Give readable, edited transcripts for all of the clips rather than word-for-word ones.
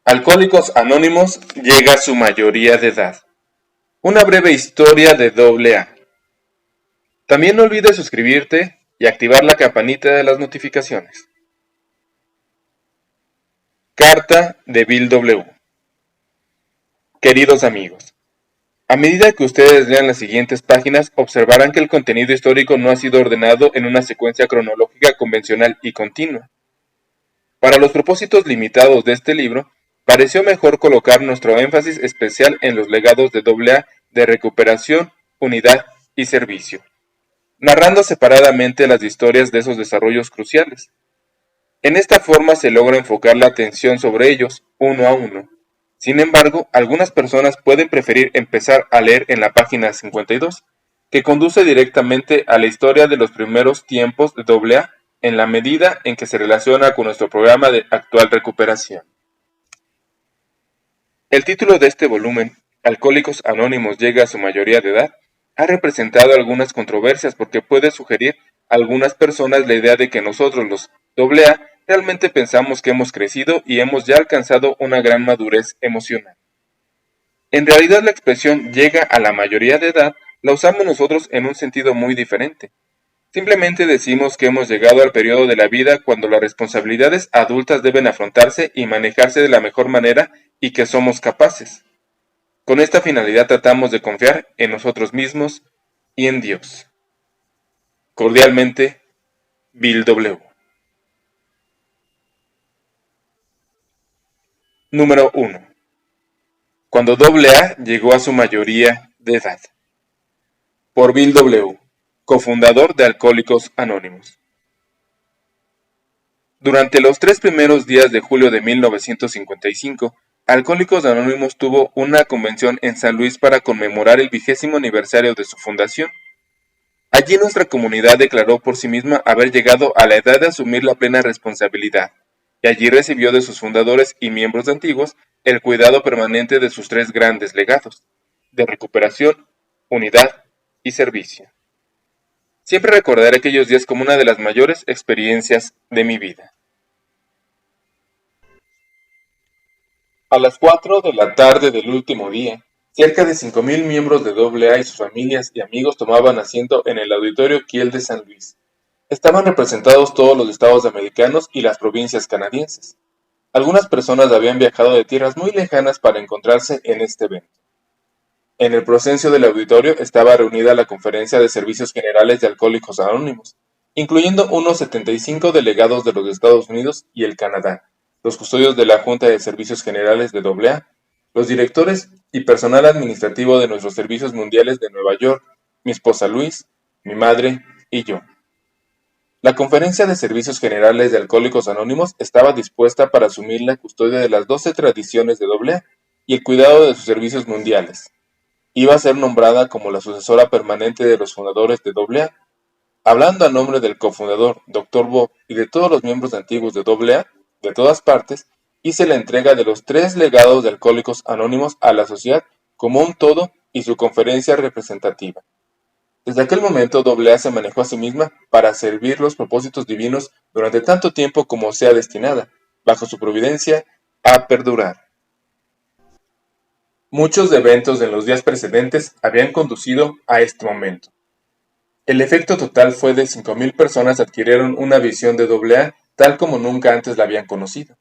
Alcohólicos Anónimos llega a su mayoría de edad. Una breve historia de AA. También no olvides suscribirte y activar la campanita de las notificaciones. Carta de Bill W. Queridos amigos, a medida que ustedes lean las siguientes páginas, observarán que el contenido histórico no ha sido ordenado en una secuencia cronológica convencional y continua. Para los propósitos limitados de este libro, pareció mejor colocar nuestro énfasis especial en los legados de AA de recuperación, unidad y servicio, narrando separadamente las historias de esos desarrollos cruciales. En esta forma se logra enfocar la atención sobre ellos, uno a uno. Sin embargo, algunas personas pueden preferir empezar a leer en la página 52, que conduce directamente a la historia de los primeros tiempos de AA en la medida en que se relaciona con nuestro programa de actual recuperación. El título de este volumen, Alcohólicos Anónimos llega a su mayoría de edad, ha representado algunas controversias porque puede sugerir a algunas personas la idea de que nosotros los AA realmente pensamos que hemos crecido y hemos ya alcanzado una gran madurez emocional. En realidad la expresión llega a la mayoría de edad la usamos nosotros en un sentido muy diferente. Simplemente decimos que hemos llegado al periodo de la vida cuando las responsabilidades adultas deben afrontarse y manejarse de la mejor manera y que somos capaces. Con esta finalidad tratamos de confiar en nosotros mismos y en Dios. Cordialmente, Bill W. Número 1. Cuando AA llegó a su mayoría de edad. Por Bill W., cofundador de Alcohólicos Anónimos. Durante los 3 primeros días de julio de 1955, Alcohólicos Anónimos tuvo una convención en San Luis para conmemorar el 20º aniversario de su fundación. Allí nuestra comunidad declaró por sí misma haber llegado a la edad de asumir la plena responsabilidad, y allí recibió de sus fundadores y miembros antiguos el cuidado permanente de sus 3 grandes legados, de recuperación, unidad y servicio. Siempre recordaré aquellos días como una de las mayores experiencias de mi vida. A las 4 de la tarde del último día, cerca de 5,000 miembros de AA y sus familias y amigos tomaban asiento en el Auditorio Kiel de San Luis. Estaban representados todos los estados americanos y las provincias canadienses. Algunas personas habían viajado de tierras muy lejanas para encontrarse en este evento. En el proscenio del auditorio estaba reunida la Conferencia de Servicios Generales de Alcohólicos Anónimos, incluyendo unos 75 delegados de los Estados Unidos y el Canadá, los custodios de la Junta de Servicios Generales de AA, los directores y personal administrativo de nuestros servicios mundiales de Nueva York, mi esposa Luis, mi madre y yo. La Conferencia de Servicios Generales de Alcohólicos Anónimos estaba dispuesta para asumir la custodia de las 12 tradiciones de AA y el cuidado de sus servicios mundiales. Iba a ser nombrada como la sucesora permanente de los fundadores de AA. Hablando a nombre del cofundador, Dr. Bob, y de todos los miembros antiguos de AA, de todas partes, hice la entrega de los 3 legados de Alcohólicos Anónimos a la sociedad como un todo y su conferencia representativa. Desde aquel momento AA se manejó a sí misma para servir los propósitos divinos durante tanto tiempo como sea destinada, bajo su providencia, a perdurar. Muchos eventos en los días precedentes habían conducido a este momento. El efecto total fue de 5,000 personas adquirieron una visión de AA tal como nunca antes la habían conocido.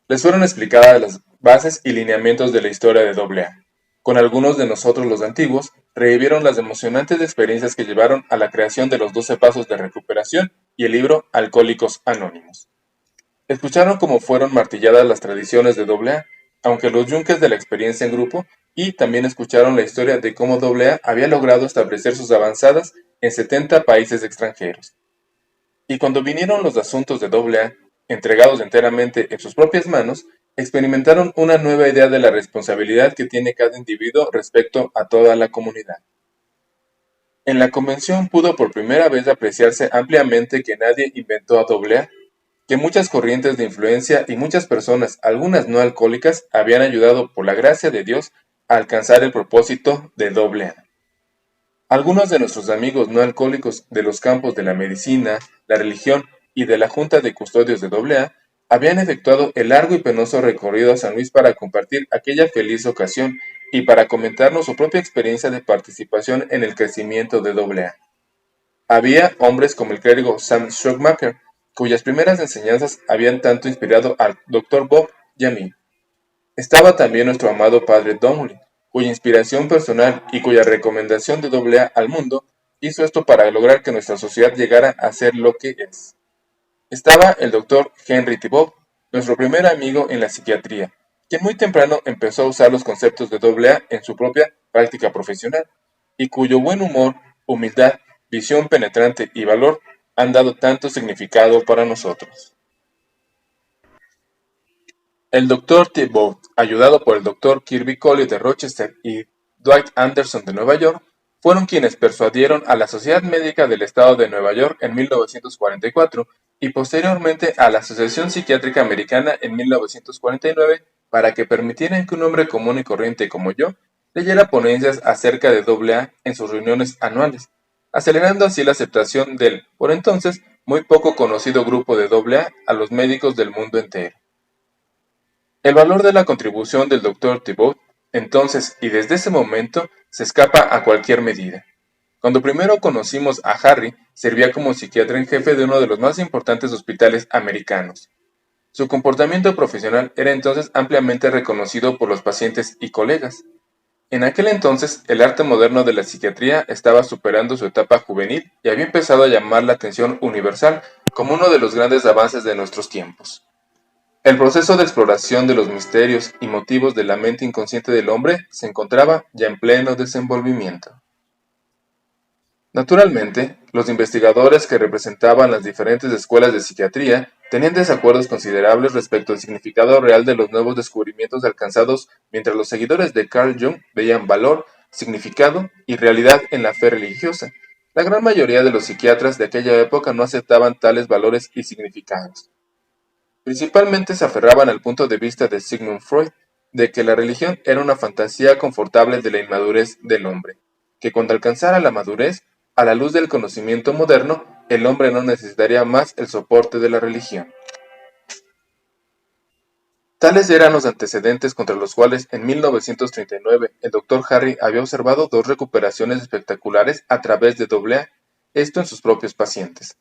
Les fueron explicadas las bases y lineamientos de la historia de AA. Con algunos de nosotros los antiguos, revivieron las emocionantes experiencias que llevaron a la creación de los 12 pasos de recuperación y el libro Alcohólicos Anónimos. Escucharon cómo fueron martilladas las tradiciones de AA, aunque los yunques de la experiencia en grupo, y también escucharon la historia de cómo AA había logrado establecer sus avanzadas en 70 países extranjeros. Y cuando vinieron los asuntos de AA, entregados enteramente en sus propias manos, experimentaron una nueva idea de la responsabilidad que tiene cada individuo respecto a toda la comunidad. En la convención pudo por primera vez apreciarse ampliamente que nadie inventó a AA, que muchas corrientes de influencia y muchas personas, algunas no alcohólicas, habían ayudado por la gracia de Dios a alcanzar el propósito de AA. Algunos de nuestros amigos no alcohólicos de los campos de la medicina, la religión y de la Junta de Custodios de AA Habían efectuado el largo y penoso recorrido a San Luis para compartir aquella feliz ocasión y para comentarnos su propia experiencia de participación en el crecimiento de AA. Había hombres como el clérigo Sam Schumacher, cuyas primeras enseñanzas habían tanto inspirado al Dr. Bob y a mí. Estaba también nuestro amado padre Donnelly, cuya inspiración personal y cuya recomendación de AA al mundo hizo esto para lograr que nuestra sociedad llegara a ser lo que es. Estaba el doctor Henry Thibault, nuestro primer amigo en la psiquiatría, quien muy temprano empezó a usar los conceptos de AA en su propia práctica profesional, y cuyo buen humor, humildad, visión penetrante y valor han dado tanto significado para nosotros. El Dr. Thibault, ayudado por el Dr. Kirby Collie de Rochester y Dwight Anderson de Nueva York, fueron quienes persuadieron a la Sociedad Médica del Estado de Nueva York en 1944 y posteriormente a la Asociación Psiquiátrica Americana en 1949 para que permitieran que un hombre común y corriente como yo leyera ponencias acerca de AA en sus reuniones anuales, acelerando así la aceptación del, por entonces, muy poco conocido grupo de AA a los médicos del mundo entero. El valor de la contribución del Dr. Thibault, entonces y desde ese momento, se escapa a cualquier medida. Cuando primero conocimos a Harry, servía como psiquiatra en jefe de uno de los más importantes hospitales americanos. Su comportamiento profesional era entonces ampliamente reconocido por los pacientes y colegas. En aquel entonces, el arte moderno de la psiquiatría estaba superando su etapa juvenil y había empezado a llamar la atención universal como uno de los grandes avances de nuestros tiempos. El proceso de exploración de los misterios y motivos de la mente inconsciente del hombre se encontraba ya en pleno desenvolvimiento. Naturalmente, los investigadores que representaban las diferentes escuelas de psiquiatría tenían desacuerdos considerables respecto al significado real de los nuevos descubrimientos alcanzados, mientras los seguidores de Carl Jung veían valor, significado y realidad en la fe religiosa. La gran mayoría de los psiquiatras de aquella época no aceptaban tales valores y significados. Principalmente se aferraban al punto de vista de Sigmund Freud, de que la religión era una fantasía confortable de la inmadurez del hombre, que cuando alcanzara la madurez, a la luz del conocimiento moderno, el hombre no necesitaría más el soporte de la religión. Tales eran los antecedentes contra los cuales en 1939 el Dr. Harry había observado dos recuperaciones espectaculares a través de AA, esto en sus propios pacientes.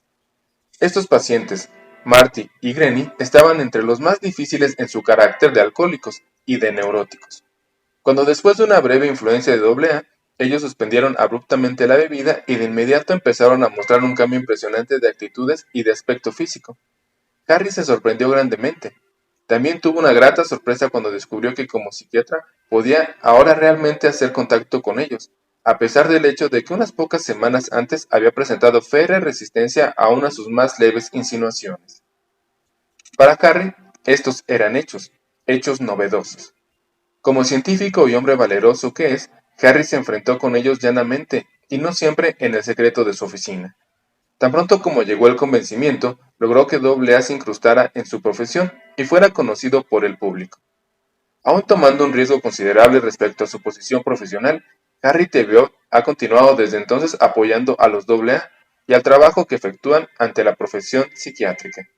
Estos pacientes, Marty y Granny, estaban entre los más difíciles en su carácter de alcohólicos y de neuróticos. Cuando después de una breve influencia de AA, ellos suspendieron abruptamente la bebida y de inmediato empezaron a mostrar un cambio impresionante de actitudes y de aspecto físico. Harry se sorprendió grandemente. También tuvo una grata sorpresa cuando descubrió que como psiquiatra podía ahora realmente hacer contacto con ellos, a pesar del hecho de que unas pocas semanas antes había presentado férrea resistencia a una de sus más leves insinuaciones. Para Harry, estos eran hechos novedosos. Como científico y hombre valeroso que es, Harry se enfrentó con ellos llanamente y no siempre en el secreto de su oficina. Tan pronto como llegó el convencimiento, logró que AA se incrustara en su profesión y fuera conocido por el público. Aún tomando un riesgo considerable respecto a su posición profesional, Harry Thibault ha continuado desde entonces apoyando a los AA y al trabajo que efectúan ante la profesión psiquiátrica.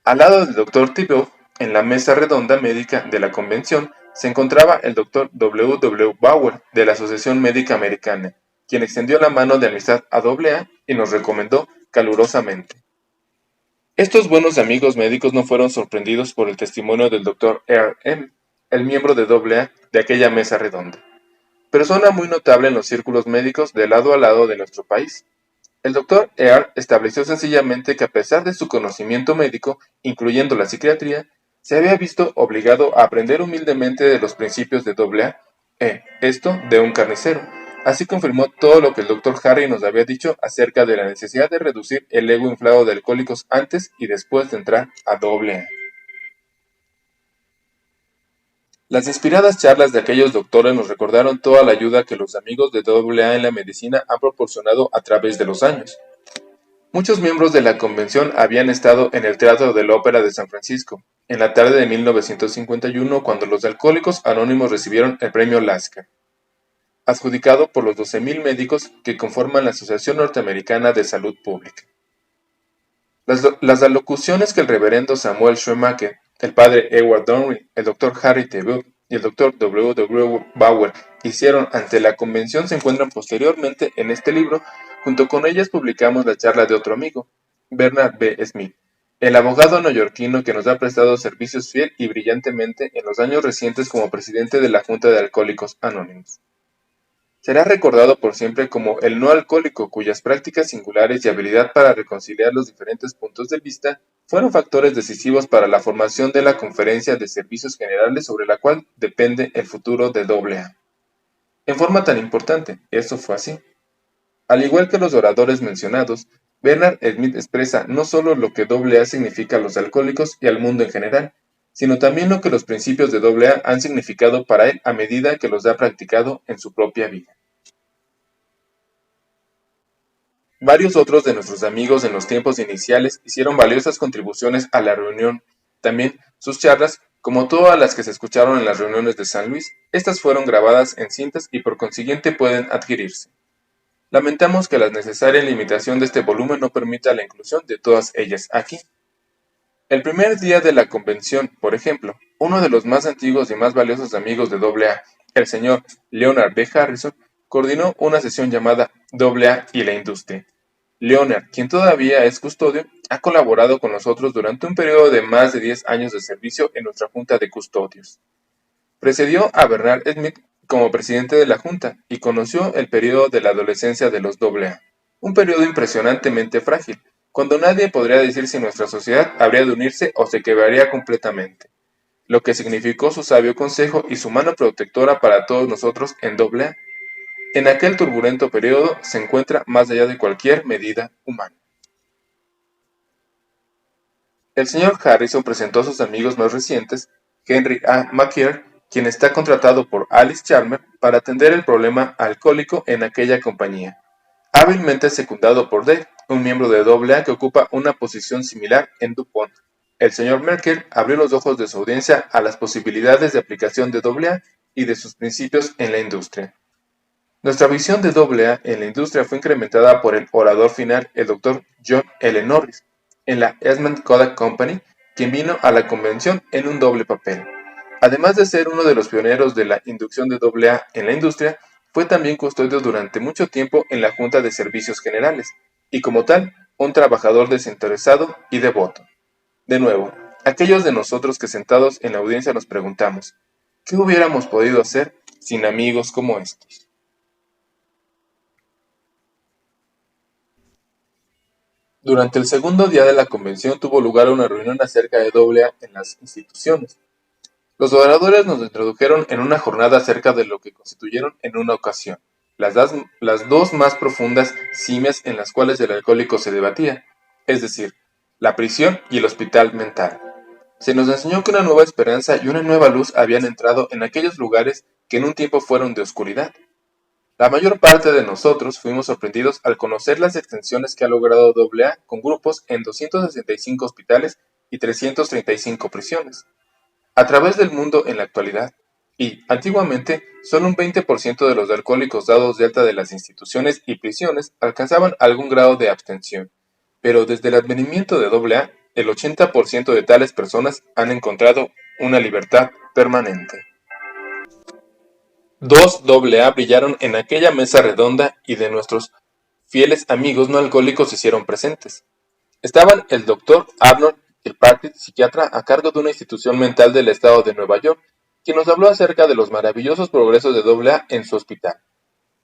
Al lado del Dr. Thibault, en la mesa redonda médica de la convención, se encontraba el Dr. W. W. Bauer de la Asociación Médica Americana, quien extendió la mano de amistad a AA y nos recomendó calurosamente. Estos buenos amigos médicos no fueron sorprendidos por el testimonio del Dr. R.M., el miembro de AA de aquella mesa redonda, persona muy notable en los círculos médicos de lado a lado de nuestro país. El Dr. Earl estableció sencillamente que a pesar de su conocimiento médico, incluyendo la psiquiatría, se había visto obligado a aprender humildemente de los principios de AA, esto de un carnicero. Así confirmó todo lo que el Dr. Harry nos había dicho acerca de la necesidad de reducir el ego inflado de alcohólicos antes y después de entrar a AA. Las inspiradas charlas de aquellos doctores nos recordaron toda la ayuda que los amigos de AA en la medicina han proporcionado a través de los años. Muchos miembros de la convención habían estado en el Teatro de la Ópera de San Francisco, en la tarde de 1951 cuando los alcohólicos anónimos recibieron el premio Lasker, adjudicado por los 12.000 médicos que conforman la Asociación Norteamericana de Salud Pública. Las alocuciones que el reverendo Samuel Schumacher, el padre Edward Dorney, el doctor Harry T. Booth y el doctor W. W. Bauer hicieron ante la convención se encuentran posteriormente en este libro. Junto con ellas publicamos la charla de otro amigo, Bernard B. Smith, el abogado neoyorquino que nos ha prestado servicios fiel y brillantemente en los años recientes como presidente de la Junta de Alcohólicos Anónimos. Será recordado por siempre como el no alcohólico cuyas prácticas singulares y habilidad para reconciliar los diferentes puntos de vista fueron factores decisivos para la formación de la Conferencia de Servicios Generales sobre la cual depende el futuro de AA. En forma tan importante, eso fue así. Al igual que los oradores mencionados, Bernard Smith expresa no solo lo que AA significa a los alcohólicos y al mundo en general, sino también lo que los principios de AA han significado para él a medida que los ha practicado en su propia vida. Varios otros de nuestros amigos en los tiempos iniciales hicieron valiosas contribuciones a la reunión. También sus charlas, como todas las que se escucharon en las reuniones de San Luis, estas fueron grabadas en cintas y por consiguiente pueden adquirirse. Lamentamos que la necesaria limitación de este volumen no permita la inclusión de todas ellas aquí. El primer día de la convención, por ejemplo, uno de los más antiguos y más valiosos amigos de AA, el señor Leonard B. Harrison, coordinó una sesión llamada AA y la industria. Leonard, quien todavía es custodio, ha colaborado con nosotros durante un periodo de más de 10 años de servicio en nuestra Junta de Custodios. Precedió a Bernard Smith como presidente de la Junta y conoció el periodo de la adolescencia de los AA, un periodo impresionantemente frágil, cuando nadie podría decir si nuestra sociedad habría de unirse o se quebraría completamente, lo que significó su sabio consejo y su mano protectora para todos nosotros en AA. En aquel turbulento periodo se encuentra más allá de cualquier medida humana. El señor Harrison presentó a sus amigos más recientes, Henry A. McKeer, quien está contratado por Alice Chalmers para atender el problema alcohólico en aquella compañía, hábilmente secundado por Dave, un miembro de AA que ocupa una posición similar en DuPont. El señor Merkel abrió los ojos de su audiencia a las posibilidades de aplicación de AA y de sus principios en la industria. Nuestra visión de AA en la industria fue incrementada por el orador final, el Dr. John L. Norris, en la Eastman Kodak Company, quien vino a la convención en un doble papel. Además de ser uno de los pioneros de la inducción de AA en la industria, fue también custodio durante mucho tiempo en la Junta de Servicios Generales, y como tal, un trabajador desinteresado y devoto. De nuevo, aquellos de nosotros que sentados en la audiencia nos preguntamos, ¿qué hubiéramos podido hacer sin amigos como estos? Durante el segundo día de la convención tuvo lugar una reunión acerca de AA en las instituciones. Los oradores nos introdujeron en una jornada acerca de lo que constituyeron en una ocasión las dos más profundas cimias en las cuales el alcohólico se debatía, es decir, la prisión y el hospital mental. Se nos enseñó que una nueva esperanza y una nueva luz habían entrado en aquellos lugares que en un tiempo fueron de oscuridad. La mayor parte de nosotros fuimos sorprendidos al conocer las extensiones que ha logrado AA con grupos en 265 hospitales y 335 prisiones, a través del mundo en la actualidad, y, antiguamente, solo un 20% de los alcohólicos dados de alta de las instituciones y prisiones alcanzaban algún grado de abstención, pero desde el advenimiento de AA, el 80% de tales personas han encontrado una libertad permanente. Dos AA brillaron en aquella mesa redonda y de nuestros fieles amigos no alcohólicos se hicieron presentes. Estaban el Dr. Arnold Kilpatrick, psiquiatra a cargo de una institución mental del estado de Nueva York, quien nos habló acerca de los maravillosos progresos de AA en su hospital.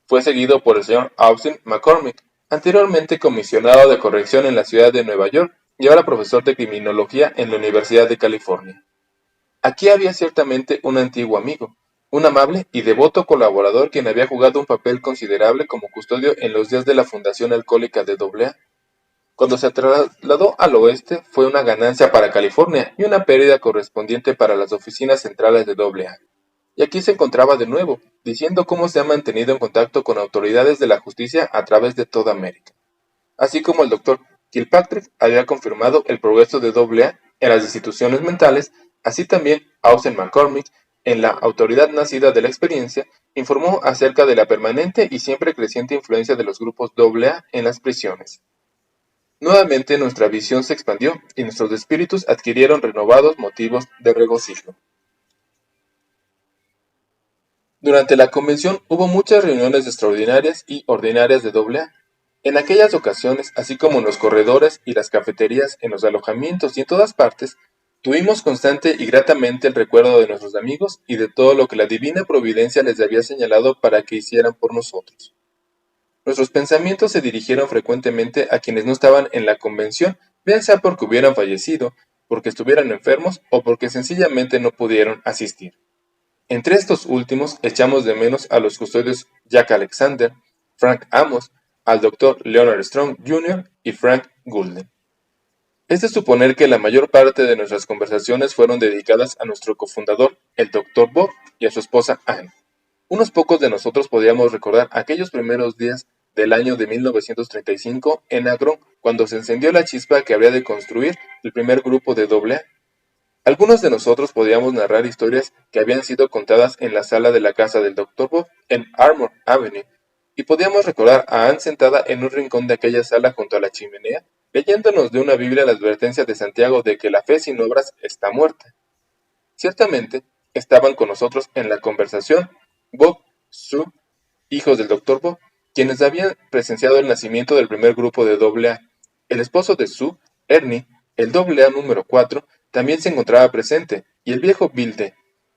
Fue seguido por el señor Austin McCormick, anteriormente comisionado de corrección en la ciudad de Nueva York y ahora profesor de criminología en la Universidad de California. Aquí había ciertamente un antiguo amigo, un amable y devoto colaborador quien había jugado un papel considerable como custodio en los días de la fundación alcohólica de AA. Cuando se trasladó al oeste fue una ganancia para California y una pérdida correspondiente para las oficinas centrales de AA. Y aquí se encontraba de nuevo, diciendo cómo se ha mantenido en contacto con autoridades de la justicia a través de toda América. Así como el Dr. Kilpatrick había confirmado el progreso de AA en las instituciones mentales, así también Austin McCormick, en la autoridad nacida de la experiencia, informó acerca de la permanente y siempre creciente influencia de los grupos AA en las prisiones. Nuevamente nuestra visión se expandió y nuestros espíritus adquirieron renovados motivos de regocijo. Durante la convención hubo muchas reuniones extraordinarias y ordinarias de AA. En aquellas ocasiones, así como en los corredores y las cafeterías, en los alojamientos y en todas partes, tuvimos constante y gratamente el recuerdo de nuestros amigos y de todo lo que la divina providencia les había señalado para que hicieran por nosotros. Nuestros pensamientos se dirigieron frecuentemente a quienes no estaban en la convención, bien sea porque hubieran fallecido, porque estuvieran enfermos o porque sencillamente no pudieron asistir. Entre estos últimos echamos de menos a los custodios Jack Alexander, Frank Amos, al Dr. Leonard Strong Jr. y Frank Goulden. Es de suponer que la mayor parte de nuestras conversaciones fueron dedicadas a nuestro cofundador, el Dr. Bob, y a su esposa Anne. Unos pocos de nosotros podíamos recordar aquellos primeros días del año de 1935 en Akron, cuando se encendió la chispa que habría de construir el primer grupo de AA. Algunos de nosotros podíamos narrar historias que habían sido contadas en la sala de la casa del Dr. Bob en Armour Avenue, y podíamos recordar a Anne sentada en un rincón de aquella sala junto a la chimenea, leyéndonos de una Biblia la advertencia de Santiago de que la fe sin obras está muerta. Ciertamente, estaban con nosotros en la conversación Bob, Sue, hijos del Dr. Bob, quienes habían presenciado el nacimiento del primer grupo de AA. El esposo de Sue, Ernie, el AA número 4, también se encontraba presente, y el viejo Bill D.,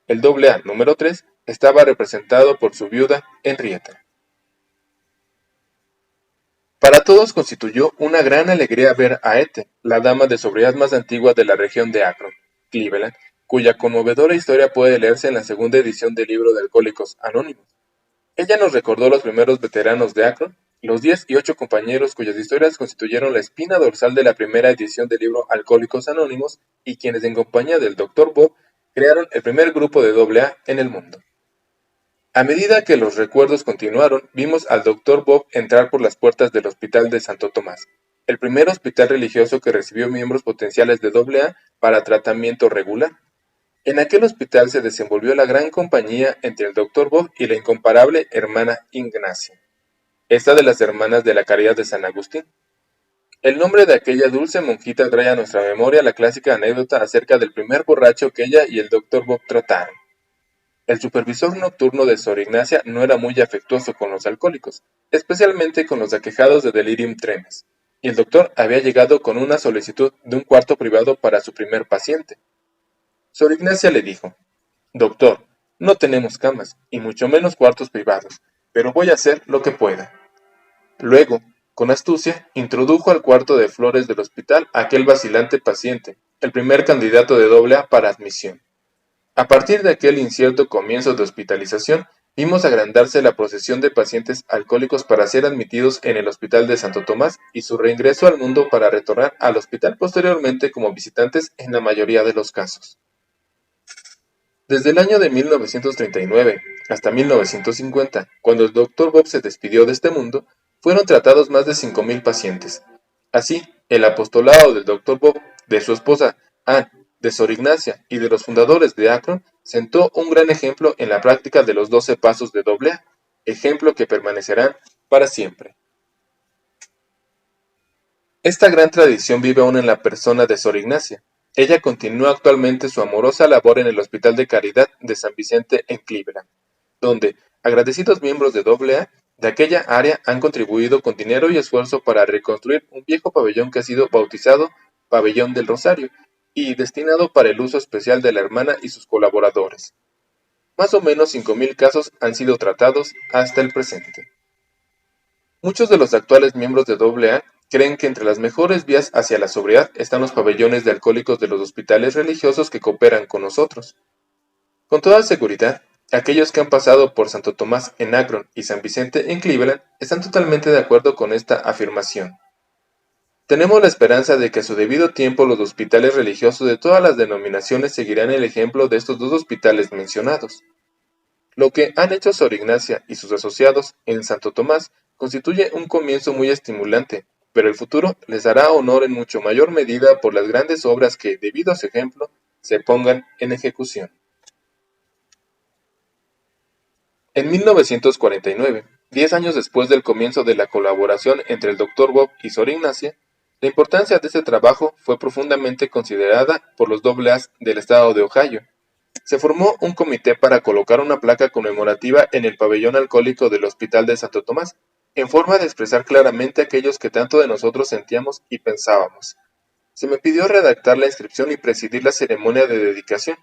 el AA número 3, estaba representado por su viuda, Henrietta. Para todos constituyó una gran alegría ver a Ethel, la dama de sobriedad más antigua de la región de Akron, Cleveland, cuya conmovedora historia puede leerse en la segunda edición del libro de Alcohólicos Anónimos. Ella nos recordó los primeros veteranos de Akron, los 10 y 8 compañeros cuyas historias constituyeron la espina dorsal de la primera edición del libro Alcohólicos Anónimos y quienes en compañía del Dr. Bob crearon el primer grupo de AA en el mundo. A medida que los recuerdos continuaron, vimos al Dr. Bob entrar por las puertas del Hospital de Santo Tomás, el primer hospital religioso que recibió miembros potenciales de AA para tratamiento regular. En aquel hospital se desenvolvió la gran compañía entre el Dr. Bob y la incomparable hermana Ignacia, esta de las hermanas de la Caridad de San Agustín. El nombre de aquella dulce monjita trae a nuestra memoria la clásica anécdota acerca del primer borracho que ella y el Dr. Bob trataron. El supervisor nocturno de Sor Ignacia no era muy afectuoso con los alcohólicos, especialmente con los aquejados de delirium tremens, y el doctor había llegado con una solicitud de un cuarto privado para su primer paciente. Sor Ignacia le dijo: «Doctor, no tenemos camas, y mucho menos cuartos privados, pero voy a hacer lo que pueda». Luego, con astucia, introdujo al cuarto de flores del hospital a aquel vacilante paciente, el primer candidato de AA para admisión. A partir de aquel incierto comienzo de hospitalización, vimos agrandarse la procesión de pacientes alcohólicos para ser admitidos en el Hospital de Santo Tomás y su reingreso al mundo para retornar al hospital posteriormente como visitantes en la mayoría de los casos. Desde el año de 1939 hasta 1950, cuando el Dr. Bob se despidió de este mundo, fueron tratados más de 5.000 pacientes. Así, el apostolado del Dr. Bob, de su esposa Anne, de Sor Ignacia y de los fundadores de Akron, sentó un gran ejemplo en la práctica de los 12 pasos de AA, ejemplo que permanecerán para siempre. Esta gran tradición vive aún en la persona de Sor Ignacia. Ella continúa actualmente su amorosa labor en el Hospital de Caridad de San Vicente en Cleveland, donde agradecidos miembros de AA de aquella área han contribuido con dinero y esfuerzo para reconstruir un viejo pabellón que ha sido bautizado Pabellón del Rosario y destinado para el uso especial de la hermana y sus colaboradores. Más o menos 5.000 casos han sido tratados hasta el presente. Muchos de los actuales miembros de AA creen que entre las mejores vías hacia la sobriedad están los pabellones de alcohólicos de los hospitales religiosos que cooperan con nosotros. Con toda seguridad, aquellos que han pasado por Santo Tomás en Akron y San Vicente en Cleveland están totalmente de acuerdo con esta afirmación. Tenemos la esperanza de que a su debido tiempo los hospitales religiosos de todas las denominaciones seguirán el ejemplo de estos dos hospitales mencionados. Lo que han hecho Sor Ignacia y sus asociados en Santo Tomás constituye un comienzo muy estimulante, pero el futuro les dará honor en mucho mayor medida por las grandes obras que, debido a su ejemplo, se pongan en ejecución. En 1949, 10 años después del comienzo de la colaboración entre el Dr. Bob y Sor Ignacia, La importancia de este trabajo fue profundamente considerada por los AA del estado de Ohio. Se formó un comité para colocar una placa conmemorativa en el pabellón alcohólico del Hospital de Santo Tomás, en forma de expresar claramente aquellos que tanto de nosotros sentíamos y pensábamos. Se me pidió redactar la inscripción y presidir la ceremonia de dedicación.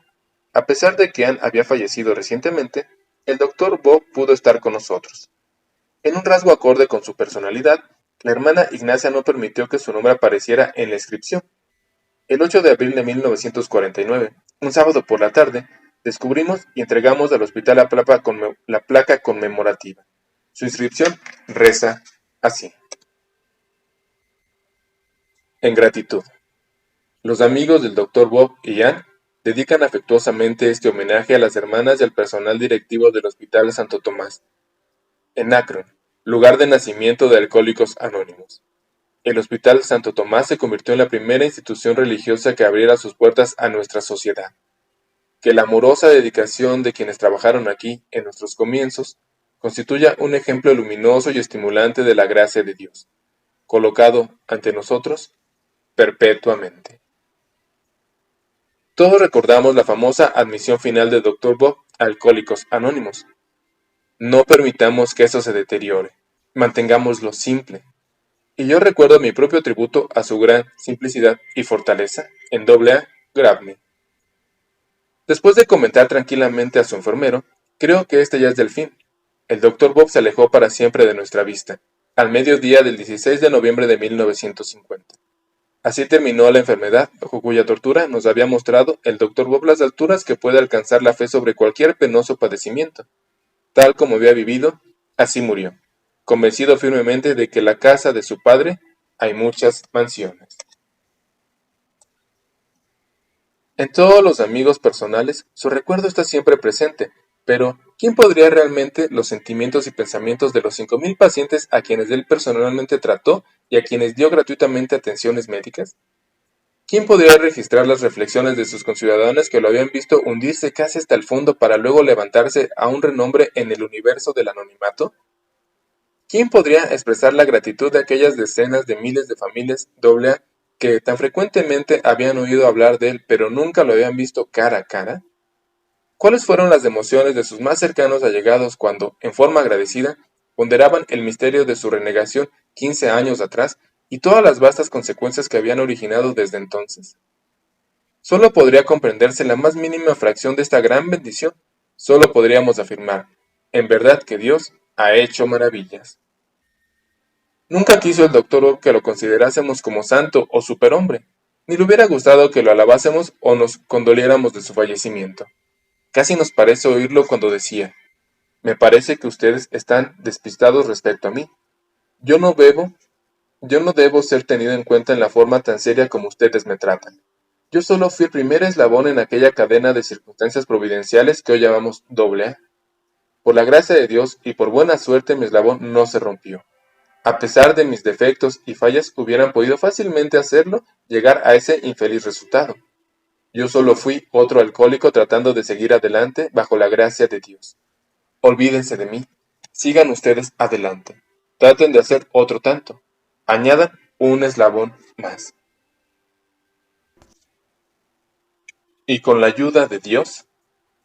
A pesar de que Ann había fallecido recientemente, el Dr. Bob pudo estar con nosotros. En un rasgo acorde con su personalidad, la hermana Ignacia no permitió que su nombre apareciera en la inscripción. El 8 de abril de 1949, un sábado por la tarde, descubrimos y entregamos al hospital la placa conmemorativa. Su inscripción reza así. En gratitud. Los amigos del Dr. Bob y Ann dedican afectuosamente este homenaje a las hermanas y al personal directivo del Hospital Santo Tomás, en Akron, lugar de nacimiento de Alcohólicos Anónimos. El Hospital Santo Tomás se convirtió en la primera institución religiosa que abriera sus puertas a nuestra sociedad. Que la amorosa dedicación de quienes trabajaron aquí en nuestros comienzos constituya un ejemplo luminoso y estimulante de la gracia de Dios, colocado ante nosotros perpetuamente. Todos recordamos la famosa admisión final del Dr. Bob a Alcohólicos Anónimos. No permitamos que eso se deteriore, mantengámoslo simple. Y yo recuerdo mi propio tributo a su gran simplicidad y fortaleza en AA Gravely. Después de comentar tranquilamente a su enfermero, creo que este ya es del fin. El Dr. Bob se alejó para siempre de nuestra vista, al mediodía del 16 de noviembre de 1950. Así terminó la enfermedad, bajo cuya tortura nos había mostrado el Dr. Bob las alturas que puede alcanzar la fe sobre cualquier penoso padecimiento. Tal como había vivido, así murió, convencido firmemente de que en la casa de su padre hay muchas mansiones. En todos los amigos personales, su recuerdo está siempre presente, pero ¿quién podría realmente los sentimientos y pensamientos de los 5,000 pacientes a quienes él personalmente trató y a quienes dio gratuitamente atenciones médicas? ¿Quién podría registrar las reflexiones de sus conciudadanos que lo habían visto hundirse casi hasta el fondo para luego levantarse a un renombre en el universo del anonimato? ¿Quién podría expresar la gratitud de aquellas decenas de miles de familias AA que tan frecuentemente habían oído hablar de él pero nunca lo habían visto cara a cara? ¿Cuáles fueron las emociones de sus más cercanos allegados cuando, en forma agradecida, ponderaban el misterio de su renegación 15 años atrás y todas las vastas consecuencias que habían originado desde entonces? Solo podría comprenderse la más mínima fracción de esta gran bendición. Solo podríamos afirmar, en verdad que Dios ha hecho maravillas. Nunca quiso el doctor que lo considerásemos como santo o superhombre, ni le hubiera gustado que lo alabásemos o nos condoliéramos de su fallecimiento. Casi nos parece oírlo cuando decía, me parece que ustedes están despistados respecto a mí. Yo no debo ser tenido en cuenta en la forma tan seria como ustedes me tratan. Yo solo fui el primer eslabón en aquella cadena de circunstancias providenciales que hoy llamamos AA. Por la gracia de Dios y por buena suerte mi eslabón no se rompió. A pesar de mis defectos y fallas hubieran podido fácilmente hacerlo llegar a ese infeliz resultado. Yo solo fui otro alcohólico tratando de seguir adelante bajo la gracia de Dios. Olvídense de mí. Sigan ustedes adelante. Traten de hacer otro tanto. Añadan un eslabón más. Y con la ayuda de Dios,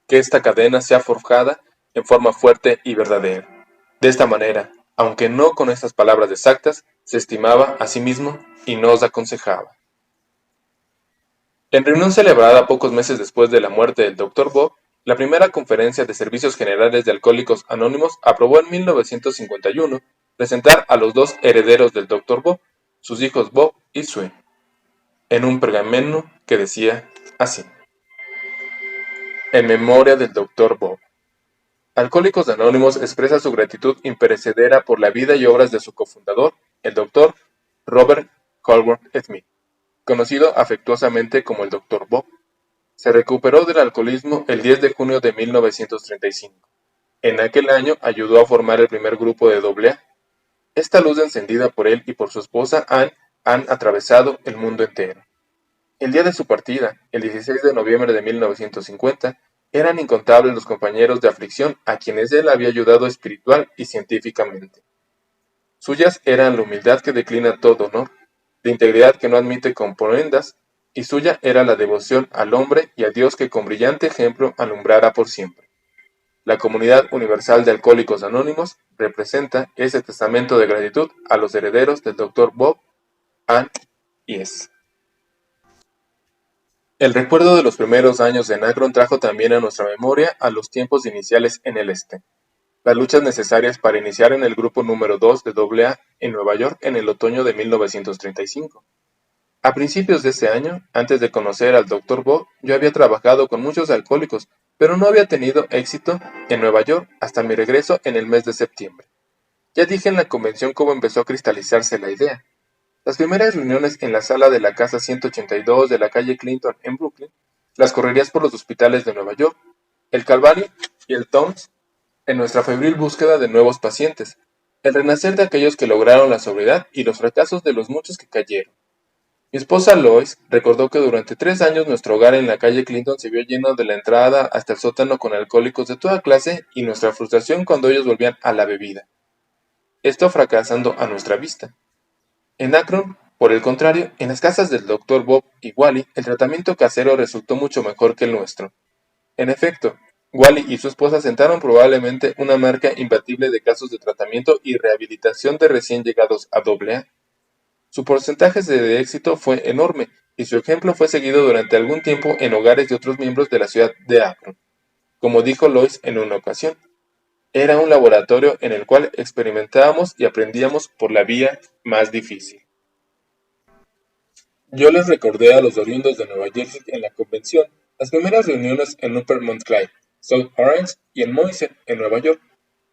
que esta cadena sea forjada en forma fuerte y verdadera. De esta manera, aunque no con estas palabras exactas, se estimaba a sí mismo y nos aconsejaba. En reunión celebrada pocos meses después de la muerte del Dr. Bob, la primera conferencia de Servicios Generales de Alcohólicos Anónimos aprobó en 1951 presentar a los dos herederos del Dr. Bob, sus hijos Bob y Sue, en un pergamino que decía así: en memoria del Dr. Bob. Alcohólicos Anónimos expresa su gratitud imperecedera por la vida y obras de su cofundador, el Dr. Robert Colworth Smith, conocido afectuosamente como el Dr. Bob. Se recuperó del alcoholismo el 10 de junio de 1935. En aquel año ayudó a formar el primer grupo de AA. Esta luz encendida por él y por su esposa Ann han atravesado el mundo entero. El día de su partida, el 16 de noviembre de 1950, eran incontables los compañeros de aflicción a quienes él había ayudado espiritual y científicamente. Suyas eran la humildad que declina todo honor, de integridad que no admite componendas, y suya era la devoción al hombre y a Dios que con brillante ejemplo alumbrara por siempre. La Comunidad Universal de Alcohólicos Anónimos representa ese testamento de gratitud a los herederos del Dr. Bob, Ann y S. El recuerdo de los primeros años en Akron trajo también a nuestra memoria a los tiempos iniciales en el este, las luchas necesarias para iniciar en el grupo número 2 de AA en Nueva York en el otoño de 1935. A principios de ese año, antes de conocer al Dr. Bob, yo había trabajado con muchos alcohólicos, pero no había tenido éxito en Nueva York hasta mi regreso en el mes de septiembre. Ya dije en la convención cómo empezó a cristalizarse la idea. Las primeras reuniones en la sala de la casa 182 de la calle Clinton en Brooklyn, las correrías por los hospitales de Nueva York, el Calvary y el Towns, en nuestra febril búsqueda de nuevos pacientes, el renacer de aquellos que lograron la sobriedad y los fracasos de los muchos que cayeron. Mi esposa Lois recordó que durante 3 años nuestro hogar en la calle Clinton se vio lleno de la entrada hasta el sótano con alcohólicos de toda clase y nuestra frustración cuando ellos volvían a la bebida. Esto fracasando a nuestra vista. En Akron, por el contrario, en las casas del Dr. Bob y Wally, el tratamiento casero resultó mucho mejor que el nuestro. En efecto, Wally y su esposa sentaron probablemente una marca imbatible de casos de tratamiento y rehabilitación de recién llegados a AA. Su porcentaje de éxito fue enorme, y su ejemplo fue seguido durante algún tiempo en hogares de otros miembros de la ciudad de Akron. Como dijo Lois en una ocasión, era un laboratorio en el cual experimentábamos y aprendíamos por la vía más difícil. Yo les recordé a los oriundos de Nueva Jersey en la convención las primeras reuniones en Upper Montclair, South Orange y en Moise, en Nueva York.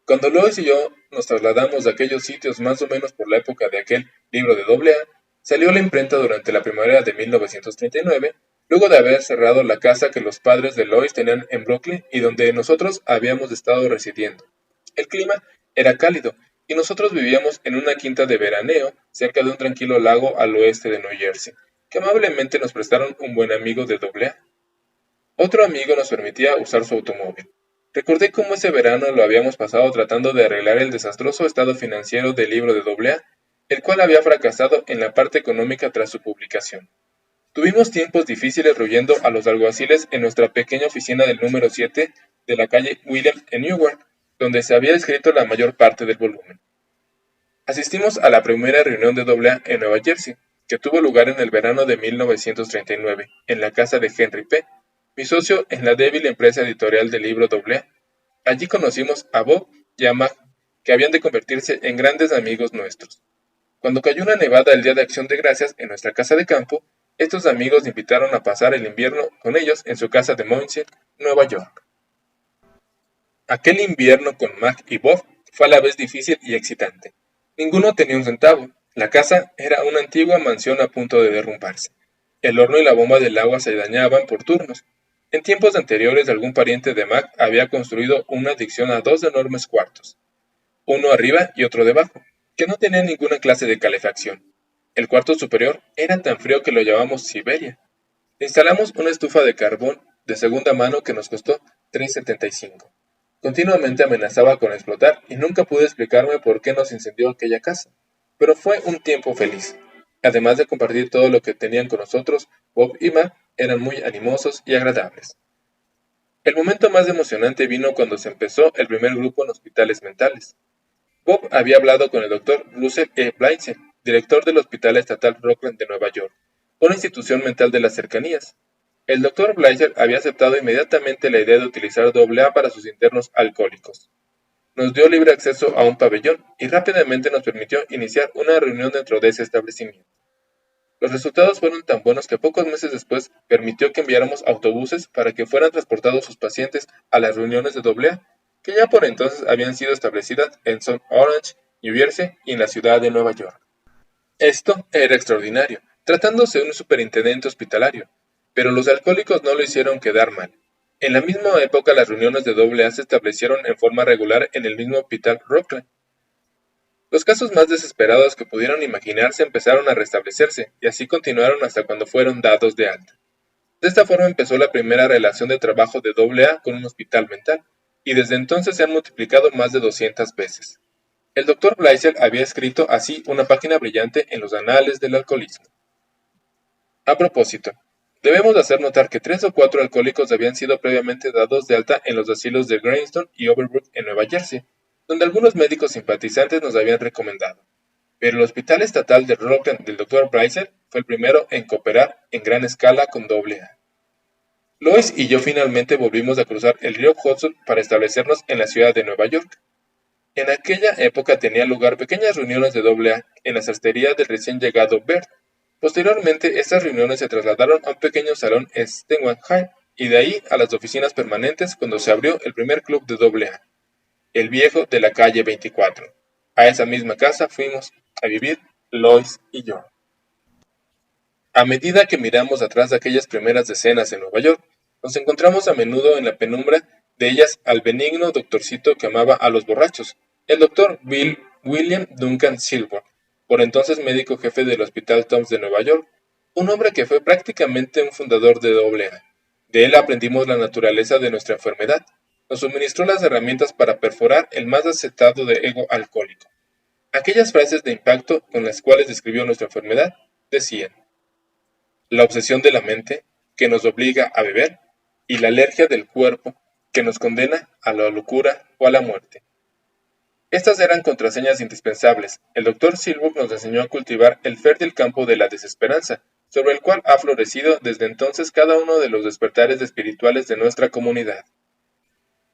Cuando Lois y yo nos trasladamos de aquellos sitios más o menos por la época de aquel libro de AA, salió a la imprenta durante la primavera de 1939, luego de haber cerrado la casa que los padres de Lois tenían en Brooklyn y donde nosotros habíamos estado residiendo. El clima era cálido y nosotros vivíamos en una quinta de veraneo cerca de un tranquilo lago al oeste de New Jersey, que amablemente nos prestaron un buen amigo de AA. Otro amigo nos permitía usar su automóvil. Recordé cómo ese verano lo habíamos pasado tratando de arreglar el desastroso estado financiero del libro de AA, el cual había fracasado en la parte económica tras su publicación. Tuvimos tiempos difíciles rehuyendo a los alguaciles en nuestra pequeña oficina del número 7 de la calle William en Newark, donde se había escrito la mayor parte del volumen. Asistimos a la primera reunión de AA en Nueva Jersey, que tuvo lugar en el verano de 1939, en la casa de Henry P., mi socio en la débil empresa editorial del libro AA. Allí conocimos a Bob y a Mag, que habían de convertirse en grandes amigos nuestros. Cuando cayó una nevada el día de Acción de Gracias en nuestra casa de campo, estos amigos invitaron a pasar el invierno con ellos en su casa de Mountain, Nueva York. Aquel invierno con Mag y Bob fue a la vez difícil y excitante. Ninguno tenía un centavo. La casa era una antigua mansión a punto de derrumbarse. El horno y la bomba del agua se dañaban por turnos. En tiempos anteriores algún pariente de Mac había construido una adicción a 2 enormes cuartos, uno arriba y otro debajo, que no tenían ninguna clase de calefacción. El cuarto superior era tan frío que lo llamamos Siberia. Instalamos una estufa de carbón de segunda mano que nos costó $3.75. Continuamente amenazaba con explotar y nunca pude explicarme por qué nos incendió aquella casa. Pero fue un tiempo feliz. Además de compartir todo lo que tenían con nosotros, Bob y Mac eran muy animosos y agradables. El momento más emocionante vino cuando se empezó el primer grupo en hospitales mentales. Bob había hablado con el Dr. Russell E. Blinsen, director del Hospital Estatal Rockland de Nueva York, una institución mental de las cercanías. El Dr. Blinsen había aceptado inmediatamente la idea de utilizar AA para sus internos alcohólicos. Nos dio libre acceso a un pabellón y rápidamente nos permitió iniciar una reunión dentro de ese establecimiento. Los resultados fueron tan buenos que pocos meses después permitió que enviáramos autobuses para que fueran transportados sus pacientes a las reuniones de AA, que ya por entonces habían sido establecidas en South Orange, New Jersey y en la ciudad de Nueva York. Esto era extraordinario, tratándose de un superintendente hospitalario, pero los alcohólicos no lo hicieron quedar mal. En la misma época las reuniones de AA se establecieron en forma regular en el mismo hospital Rockland. Los casos más desesperados que pudieron imaginarse empezaron a restablecerse, y así continuaron hasta cuando fueron dados de alta. De esta forma empezó la primera relación de trabajo de AA con un hospital mental, y desde entonces se han multiplicado más de 200 veces. El doctor Blaisel había escrito así una página brillante en los anales del alcoholismo. A propósito, debemos hacer notar que 3 o 4 alcohólicos habían sido previamente dados de alta en los asilos de Greystones y Overbrook en Nueva Jersey, donde algunos médicos simpatizantes nos habían recomendado. Pero el Hospital Estatal de Rockland del Dr. Blaisel fue el primero en cooperar en gran escala con AA. Lois y yo finalmente volvimos a cruzar el río Hudson para establecernos en la ciudad de Nueva York. En aquella época tenían lugar pequeñas reuniones de AA en la sastrería del recién llegado Bert. Posteriormente, estas reuniones se trasladaron a un pequeño salón en Stenway High y de ahí a las oficinas permanentes cuando se abrió el primer club de AA, el viejo de la calle 24. A esa misma casa fuimos a vivir Lois y yo. A medida que miramos atrás de aquellas primeras decenas en Nueva York, nos encontramos a menudo en la penumbra de ellas al benigno doctorcito que amaba a los borrachos, el doctor William Duncan Silver, por entonces médico jefe del Hospital Toms de Nueva York, un hombre que fue prácticamente un fundador de AA. De él aprendimos la naturaleza de nuestra enfermedad, nos suministró las herramientas para perforar el más acetado de ego alcohólico. Aquellas frases de impacto con las cuales describió nuestra enfermedad decían: la obsesión de la mente, que nos obliga a beber, y la alergia del cuerpo, que nos condena a la locura o a la muerte. Estas eran contraseñas indispensables. El doctor Silver nos enseñó a cultivar el fértil campo de la desesperanza, sobre el cual ha florecido desde entonces cada uno de los despertares espirituales de nuestra comunidad.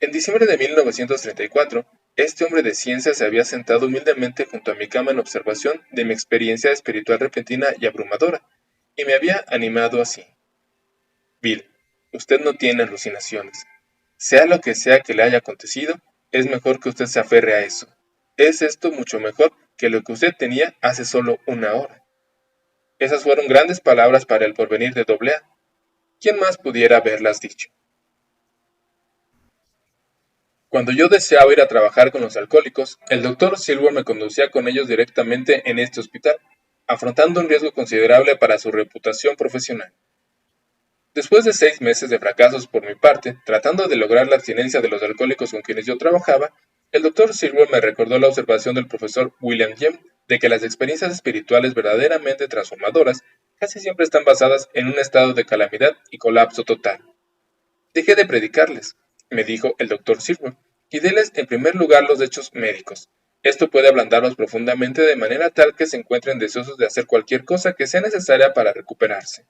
En diciembre de 1934, este hombre de ciencia se había sentado humildemente junto a mi cama en observación de mi experiencia espiritual repentina y abrumadora, y me había animado así: Bill, usted no tiene alucinaciones. Sea lo que sea que le haya acontecido, es mejor que usted se aferre a eso. Es esto mucho mejor que lo que usted tenía hace solo una hora. Esas fueron grandes palabras para el porvenir de AA. ¿Quién más pudiera haberlas dicho? Cuando yo deseaba ir a trabajar con los alcohólicos, el doctor Silver me conducía con ellos directamente en este hospital, afrontando un riesgo considerable para su reputación profesional. Después de 6 meses de fracasos por mi parte, tratando de lograr la abstinencia de los alcohólicos con quienes yo trabajaba, el doctor Silver me recordó la observación del profesor William James de que las experiencias espirituales verdaderamente transformadoras casi siempre están basadas en un estado de calamidad y colapso total. Deje de predicarles, me dijo el doctor Silver, y déles en primer lugar los hechos médicos. Esto puede ablandarlos profundamente de manera tal que se encuentren deseosos de hacer cualquier cosa que sea necesaria para recuperarse.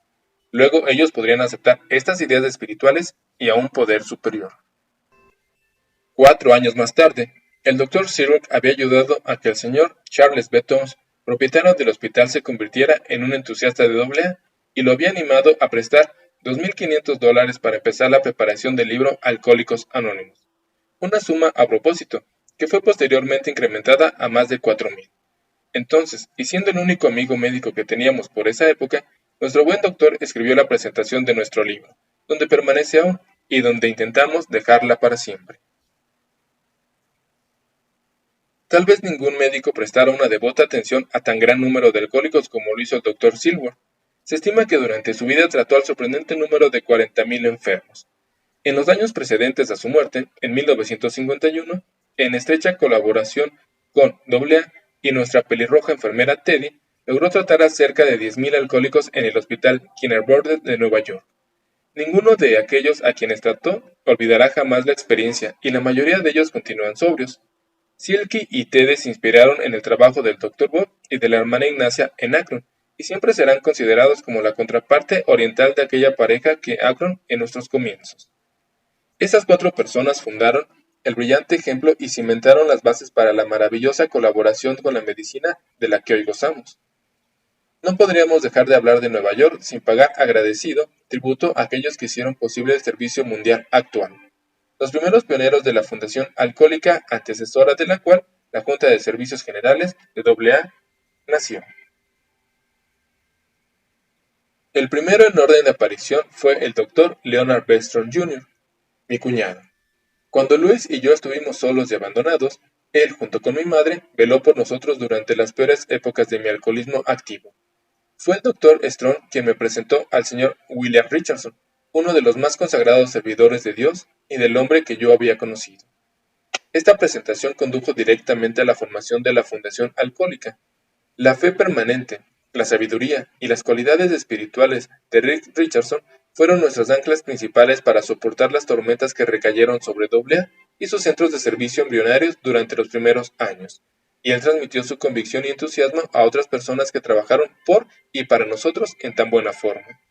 Luego ellos podrían aceptar estas ideas espirituales y a un poder superior. 4 años más tarde, el Dr. Siroc había ayudado a que el señor Charles B. Toms, propietario del hospital, se convirtiera en un entusiasta de AA y lo había animado a prestar $2,500 para empezar la preparación del libro Alcohólicos Anónimos. Una suma, a propósito, que fue posteriormente incrementada a más de $4,000. Entonces, y siendo el único amigo médico que teníamos por esa época, nuestro buen doctor escribió la presentación de nuestro libro, donde permanece aún y donde intentamos dejarla para siempre. Tal vez ningún médico prestara una devota atención a tan gran número de alcohólicos como lo hizo el Dr. Silver. Se estima que durante su vida trató al sorprendente número de 40,000 enfermos. En los años precedentes a su muerte, en 1951, en estrecha colaboración con AA y nuestra pelirroja enfermera Teddy, logró tratar a cerca de 10,000 alcohólicos en el hospital Kinner Border de Nueva York. Ninguno de aquellos a quienes trató olvidará jamás la experiencia, y la mayoría de ellos continúan sobrios. Silky y Teddy se inspiraron en el trabajo del Dr. Bob y de la hermana Ignacia en Akron, y siempre serán considerados como la contraparte oriental de aquella pareja que Akron en nuestros comienzos. Estas 4 personas fundaron el brillante ejemplo y cimentaron las bases para la maravillosa colaboración con la medicina de la que hoy gozamos. No podríamos dejar de hablar de Nueva York sin pagar agradecido tributo a aquellos que hicieron posible el servicio mundial actual. Los primeros pioneros de la Fundación Alcohólica, antecesora de la cual la Junta de Servicios Generales de AA nació. El primero en orden de aparición fue el Dr. Leonard Bestrom Jr., mi cuñado. Cuando Luis y yo estuvimos solos y abandonados, él, junto con mi madre, veló por nosotros durante las peores épocas de mi alcoholismo activo. Fue el Dr. Strong quien me presentó al señor William Richardson, uno de los más consagrados servidores de Dios y del hombre que yo había conocido. Esta presentación condujo directamente a la formación de la Fundación Alcohólica. La fe permanente, la sabiduría y las cualidades espirituales de Rick Richardson fueron nuestras anclas principales para soportar las tormentas que recayeron sobre AA y sus centros de servicio embrionarios durante los primeros años, y él transmitió su convicción y entusiasmo a otras personas que trabajaron por y para nosotros en tan buena forma.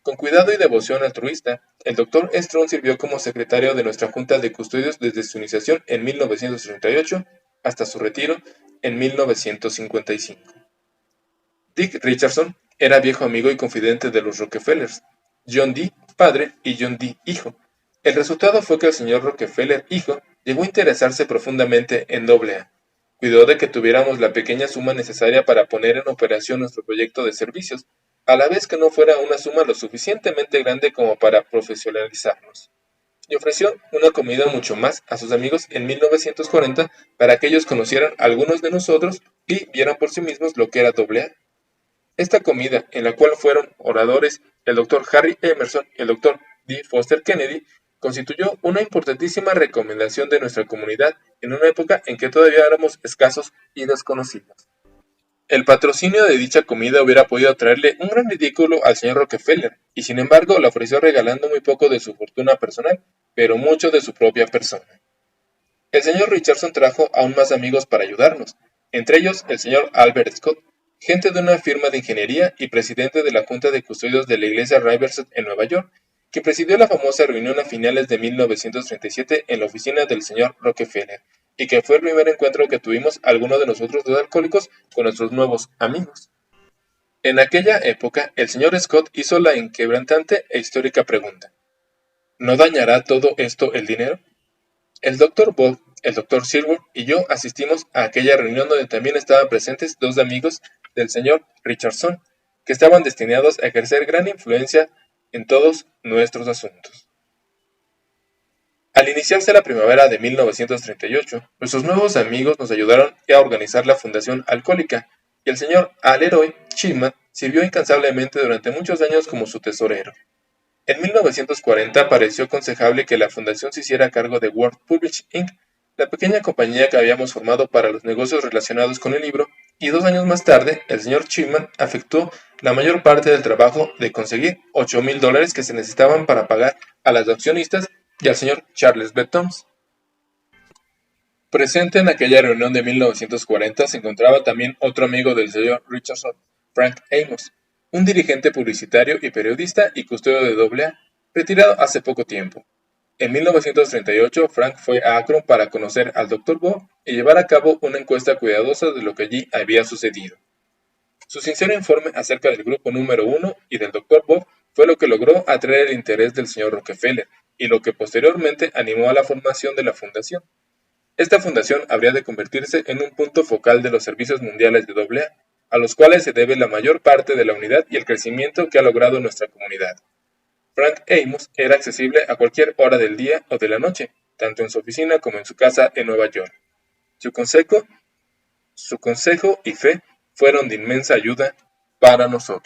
Con cuidado y devoción altruista, el Dr. Strong sirvió como secretario de nuestra Junta de Custodios desde su iniciación en 1938 hasta su retiro en 1955. Dick Richardson era viejo amigo y confidente de los Rockefellers, John D. padre y John D. hijo. El resultado fue que el señor Rockefeller hijo llegó a interesarse profundamente en AA. Cuidó de que tuviéramos la pequeña suma necesaria para poner en operación nuestro proyecto de servicios, a la vez que no fuera una suma lo suficientemente grande como para profesionalizarnos. Y ofreció una comida mucho más a sus amigos en 1940 para que ellos conocieran a algunos de nosotros y vieran por sí mismos lo que era AA. Esta comida, en la cual fueron oradores el Dr. Harry Emerson y el Dr. D. Foster Kennedy, constituyó una importantísima recomendación de nuestra comunidad en una época en que todavía éramos escasos y desconocidos. El patrocinio de dicha comida hubiera podido traerle un gran ridículo al señor Rockefeller, y sin embargo la ofreció regalando muy poco de su fortuna personal, pero mucho de su propia persona. El señor Richardson trajo aún más amigos para ayudarnos, entre ellos el señor Albert Scott, gente de una firma de ingeniería y presidente de la Junta de Custodios de la Iglesia Riverside en Nueva York, que presidió la famosa reunión a finales de 1937 en la oficina del señor Rockefeller, y que fue el primer encuentro que tuvimos algunos de nosotros los alcohólicos con nuestros nuevos amigos. En aquella época, el señor Scott hizo la inquebrantante e histórica pregunta: ¿no dañará todo esto el dinero? El Dr. Bob, el Dr. Silver y yo asistimos a aquella reunión donde también estaban presentes dos amigos del señor Richardson, que estaban destinados a ejercer gran influencia en todos nuestros asuntos. Al iniciarse la primavera de 1938, nuestros nuevos amigos nos ayudaron a organizar la Fundación Alcohólica, y el señor Leroy Chipman sirvió incansablemente durante muchos años como su tesorero. En 1940 pareció aconsejable que la fundación se hiciera cargo de World Publishing Inc., la pequeña compañía que habíamos formado para los negocios relacionados con el libro, y 2 años más tarde, el señor Chipman efectuó la mayor parte del trabajo de conseguir $8,000 que se necesitaban para pagar a las accionistas y al señor Charles B. Thoms. Presente en aquella reunión de 1940 se encontraba también otro amigo del señor Richardson, Frank Amos, un dirigente publicitario y periodista y custodio de AA, retirado hace poco tiempo. En 1938, Frank fue a Akron para conocer al Dr. Bob y llevar a cabo una encuesta cuidadosa de lo que allí había sucedido. Su sincero informe acerca del grupo número 1 y del Dr. Bob fue lo que logró atraer el interés del señor Rockefeller y lo que posteriormente animó a la formación de la fundación. Esta fundación habría de convertirse en un punto focal de los servicios mundiales de AA, a los cuales se debe la mayor parte de la unidad y el crecimiento que ha logrado nuestra comunidad. Frank Amos era accesible a cualquier hora del día o de la noche, tanto en su oficina como en su casa en Nueva York. Su consejo y fe fueron de inmensa ayuda para nosotros.